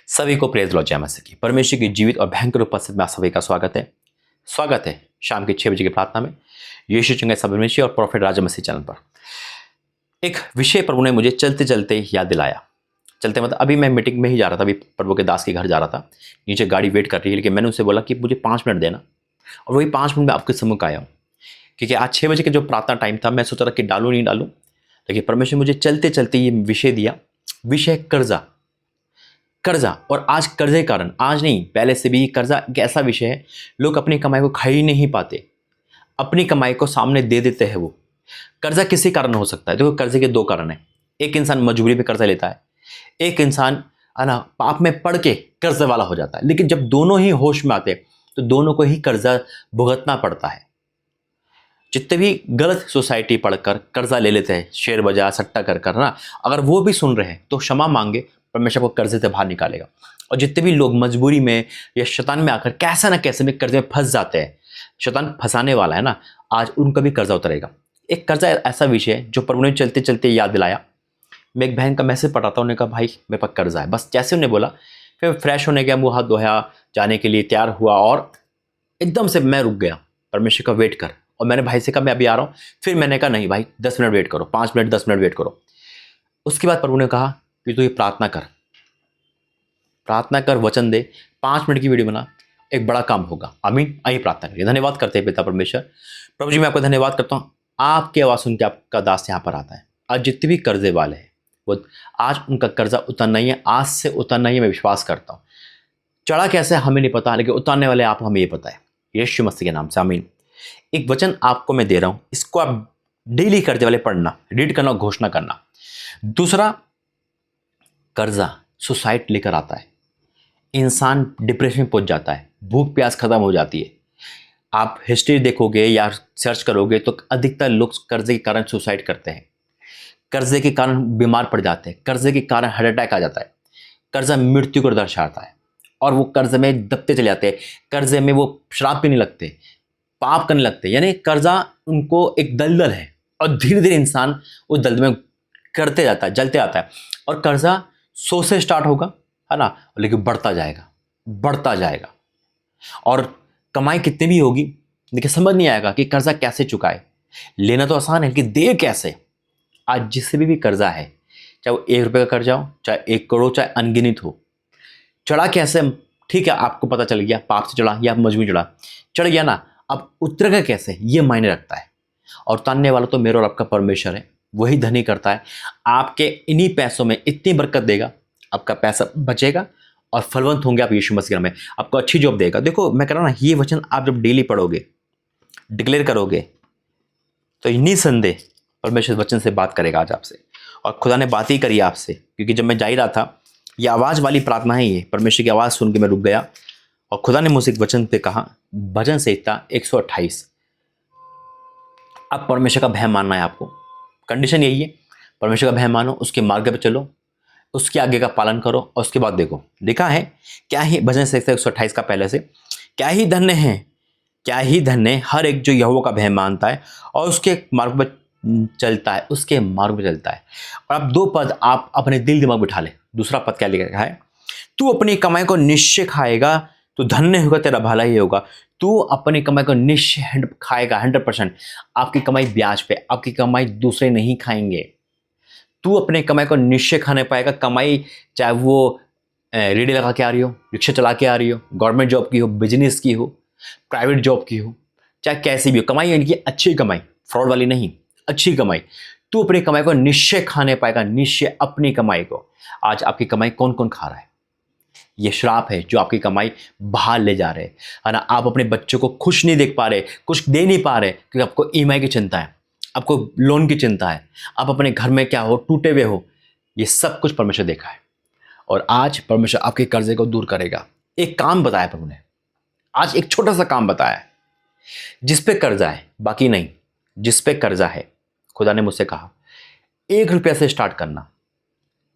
सभी को praise Lord जय मसीह की। परमेश्वर की जीवित और भयंकर उपस्थित में आप सभी का स्वागत है शाम के 6 बजे की प्रार्थना में यीशु चंगे परमेश्वर और प्रोफेट राजा मसीह चैनल पर। एक विषय प्रभु ने मुझे चलते चलते याद दिलाया। चलते मतलब अभी मैं मीटिंग में ही जा रहा था, अभी प्रभु के दास के घर जा रहा था, नीचे गाड़ी वेट कर रही है, लेकिन मैंने उसे बोला कि मुझे 5 मिनट देना, और वही 5 मिनट में आपके सम्मुख आया हूँ, क्योंकि आज 6 बजे का जो प्रार्थना टाइम था मैं सोच रहा कि डालूँ नहीं डालूँ, लेकिन परमेश्वर मुझे चलते चलते ये विषय दिया। विषय कर्जा। और आज कर्जे के कारण, आज नहीं पहले से भी कर्जा एक ऐसा विषय है, लोग अपनी कमाई को खा ही नहीं पाते, अपनी कमाई को सामने दे देते हैं। वो कर्जा किसी कारण हो सकता है। देखो, कर्जे के 2 कारण हैं। एक इंसान मजबूरी में कर्जा लेता है, एक इंसान है ना पाप में पड़ के कर्जे वाला हो जाता है। लेकिन जब दोनों ही होश में आते तो दोनों को ही कर्जा भुगतना पड़ता है। जितने भी गलत सोसाइटी पढ़कर कर्जा ले लेते हैं, शेयर बाजार सट्टा कर ना, अगर वो भी सुन रहे हैं तो क्षमा मांगे, परमेश्वर को कर्जे से बाहर निकालेगा। और जितने भी लोग मजबूरी में या शैतान में आकर कैसा ना कैसे में कर्जे में फंस जाते हैं, शैतान फंसाने वाला है ना, आज उनका भी कर्जा उतरेगा। एक कर्जा ऐसा विषय है जो प्रभु ने चलते चलते याद दिलाया। मैं एक बहन का मैसेज पढ़ा था, उन्होंने कहा भाई मेरे पास कर्जा है। बस जैसे उन्हें बोला, फिर फ्रेश होने गया, मुँह हाथ धोया, जाने के लिए तैयार हुआ, और एकदम से मैं रुक गया। परमेश्वर का वेट कर, और मैंने भाई से कहा मैं अभी आ रहा हूँ। फिर मैंने कहा नहीं भाई 10 मिनट वेट करो, 5 मिनट 10 मिनट वेट करो। उसके बाद प्रभु ने कहा कि तू ये प्रार्थना कर, वचन दे, 5 मिनट की वीडियो बना, एक बड़ा काम होगा। आमीन। आइए प्रार्थना करिए। धन्यवाद करते हैं पिता परमेश्वर। प्रभु जी मैं आपका धन्यवाद करता हूँ, आपकी आवाज़ सुन के आपका दास यहाँ पर आता है। आज जितने भी कर्जे वाले हैं वो आज उनका कर्जा उतरना ही है, आज से उतरना ही है, मैं विश्वास करता हूँ। चढ़ा कैसे हमें नहीं पता, लेकिन उतारने वाले आप, हमें ये पता है। यीशु मसीह के नाम से आमीन। एक वचन आपको मैं दे रहा हूँ, इसको आप डेली कर्जे वाले पढ़ना, रीड करना, घोषणा करना। दूसरा, कर्जा सुसाइड लेकर आता है, इंसान डिप्रेशन में पहुंच जाता है, भूख प्यास खत्म हो जाती है। आप हिस्ट्री देखोगे या सर्च करोगे तो अधिकतर लोग कर्जे के कारण सुसाइड करते हैं, कर्जे के कारण बीमार पड़ जाते हैं, कर्जे के कारण हार्ट अटैक आ जाता है। कर्जा मृत्यु को दर्शाता है, और वो कर्जे में दबते चले जाते हैं। कर्जे में वो शराब पीने लगते, पाप करने लगते, यानी कर्जा उनको एक दलदल है, और धीरे धीरे इंसान उस दलदल में करते जाता है, जलते जाता है। और कर्जा 100 से स्टार्ट होगा, है ना, लेकिन बढ़ता जाएगा। और कमाई कितनी भी होगी, लेकिन समझ नहीं आएगा कि कर्जा कैसे चुकाए। लेना तो आसान है, लेकिन दे कैसे। आज जिससे भी कर्जा है, चाहे वो 1 रुपये का कर्जा हो, चाहे 1 करोड़, चाहे अनगिनत हो, चढ़ा कैसे, ठीक है आपको पता चल गया, पाप से चढ़ा या मजबूरी चढ़ गया ना, अब उतरेगा कैसे, ये मायने रखता है। और उतारने वाला तो मेरा और आपका परमेश्वर है, वही धनी करता है। आपके इन्हीं पैसों में इतनी बरकत देगा, आपका पैसा बचेगा और फलवंत होंगे आप यीशु मसीह में, आपको अच्छी जॉब देगा। देखो मैं कह रहा हूँ ना, ये वचन आप जब डेली पढ़ोगे, डिक्लेयर करोगे, तो निसंदेह परमेश्वर वचन से बात करेगा आज आपसे। और खुदा ने बात ही करी आपसे, क्योंकि जब मैं जा ही रहा था, ये आवाज़ वाली प्रार्थना है, ये परमेश्वर की आवाज़ सुन के मैं रुक गया, और खुदा ने मुझसे एक वचन पे कहा, भजन संहिता 128। अब परमेश्वर का भय मानना है आपको, कंडीशन यही है, परमेश्वर का भय मानो, उसके मार्ग पे चलो, उसके आगे का पालन करो, और उसके बाद देखो, लिखा है क्या ही, भजन संहिता 128 का पहले से, क्या ही धन्य है हर एक जो यहोवा का भय मानता है और उसके मार्ग पर चलता है, और अब 2 पद आप अपने दिल दिमाग बिठा ले। दूसरा पद क्या लिखा है, तू अपनी कमाई को निश्चय खाएगा तो धन्य होगा, तेरा भला ही होगा। तू अपनी कमाई को निश्चय खाएगा, 100%। आपकी कमाई ब्याज पे, आपकी कमाई दूसरे नहीं खाएंगे। तू अपने कमाई को निश्चय खाने पाएगा। कमाई चाहे वो रेडी लगा के आ रही हो, रिक्शा चला के आ रही हो, गवर्नमेंट जॉब की हो, बिजनेस की हो, प्राइवेट जॉब की हो, चाहे कैसी भी हो, कमाई यानी कि अच्छी कमाई, फ्रॉड वाली नहीं, अच्छी कमाई। तू अपनी कमाई को निश्चय खाने पाएगा, निश्चय अपनी कमाई को। आज आपकी कमाई कौन कौन खा रहा है? ये श्राप है जो आपकी कमाई बाहर ले जा रहे हैं, है ना। आप अपने बच्चों को खुश नहीं देख पा रहे, कुछ दे नहीं पा रहे, क्योंकि आपको ईएमआई की चिंता है, आपको लोन की चिंता है, आप अपने घर में क्या हो, टूटे हुए हो। ये सब कुछ परमेश्वर देखा है, और आज परमेश्वर आपके कर्जे को दूर करेगा। एक काम बताया प्रभु ने, आज एक छोटा सा काम बताया है। जिस पे कर्जा है, बाकी नहीं, जिस पे कर्जा है, खुदा ने मुझसे कहा 1 रुपया से स्टार्ट करना।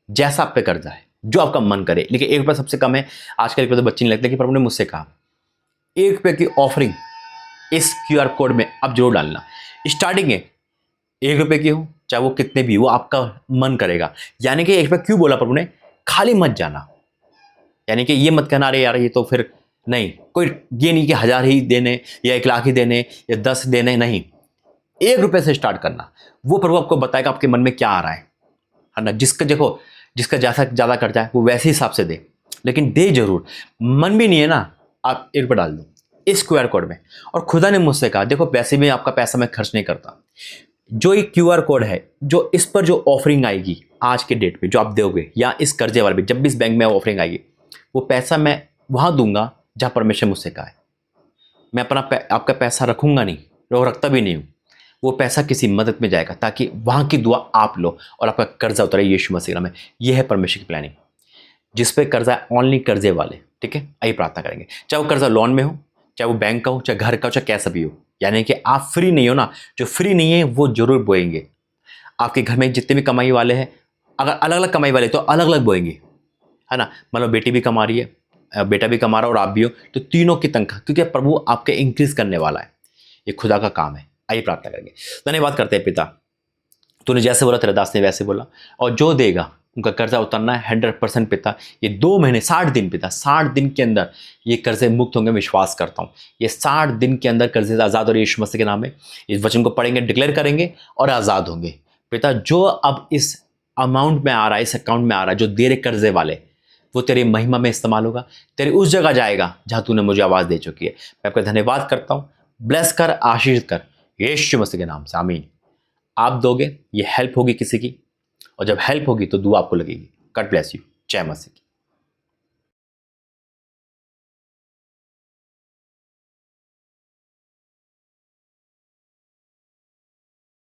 जैसा आप पे कर्जा है, जो आपका मन करे, लेकिन 1 रुपया सबसे कम है। आजकल तो बच्चे नहीं लगते, कि प्रभु ने मुझसे कहा 1 रुपये की ऑफरिंग इस QR कोड में आप जरूर डालना। स्टार्टिंग है 1 रुपये की हो, चाहे वो कितने भी, वो आपका मन करेगा। यानी कि 1 रुपया क्यों बोला प्रभु ने, खाली मत जाना। यानी कि ये मत कहना अरे यार ये तो फिर नहीं, कोई ये नहीं कि 1000 ही देने या 1 लाख ही देने या 10 देने, नहीं, 1 रुपए से स्टार्ट करना। वो प्रभु आपको बताएगा आपके मन में क्या आ रहा है ना। जिसका देखो, जिसका जैसा ज़्यादा कर्जा है वो वैसे हिसाब से दे, लेकिन दे जरूर। मन भी नहीं है ना, आप 1 रुपये डाल दो इस QR कोड में। और खुदा ने मुझसे कहा देखो वैसे भी आपका पैसा मैं खर्च नहीं करता, जो एक QR कोड है, जो इस पर जो ऑफरिंग आएगी आज के डेट पे जो आप दोगे, या इस कर्जे वाले भी जब भी इस बैंक में ऑफरिंग आएगी, वो पैसा मैं वहाँ दूंगा जहाँ परमेश्वर मुझसे कहा है। मैं अपना आपका पैसा रखूंगा नहीं, और रखता भी नहीं हूँ। वो पैसा किसी मदद में जाएगा ताकि वहाँ की दुआ आप लो और आपका कर्जा उतरे यीशु मसीह में। यह है परमेश्वर की प्लानिंग। जिस पे कर्जा है ओनली कर्जे वाले, ठीक है, आइए प्रार्थना करेंगे। चाहे वो कर्जा लोन में हो, चाहे वो बैंक का हो, चाहे घर का हो, चाहे कैसा भी हो। यानी कि आप फ्री नहीं हो ना, जो फ्री नहीं है वो जरूर बोएंगे। आपके घर में जितने भी कमाई वाले हैं, अगर अलग अलग कमाई वाले तो अलग अलग बोएंगे, है ना। मतलब बेटी भी कमा रही है, बेटा भी कमा रहा है और आप भी हो, तो तीनों की तनख्वाह, क्योंकि प्रभु आपके इंक्रीज करने वाला है। ये खुदा का काम है। आइए प्रार्थना करेंगे। धन्यवाद करते हैं पिता, तूने जैसे बोला तेरे दास ने वैसे बोला, और जो देगा उनका कर्जा उतरना है 100% पिता। ये 2 महीने 60 दिन पिता, 60 दिन के अंदर ये कर्जे मुक्त होंगे, विश्वास करता हूँ। ये 60 दिन के अंदर कर्जे से आज़ाद और यीशु मसीह के नाम में इस वचन को पढ़ेंगे, डिक्लेयर करेंगे और आज़ाद होंगे पिता। जो अब इस अमाउंट में आ रहा है, इस अकाउंट में आ रहा है, जो दे रहे कर्जे वाले, वो तेरी महिमा में इस्तेमाल होगा, तेरी उस जगह जाएगा जहाँ तूने मुझे आवाज़ दे चुकी है। मैं आपका धन्यवाद करता हूँ। ब्लेस कर, आशीष कर, यीशु मसीह के नाम से, आमीन। आप दोगे, ये हेल्प होगी किसी की, और जब हेल्प होगी तो दुआ आपको लगेगी। God bless you. जय मसीह।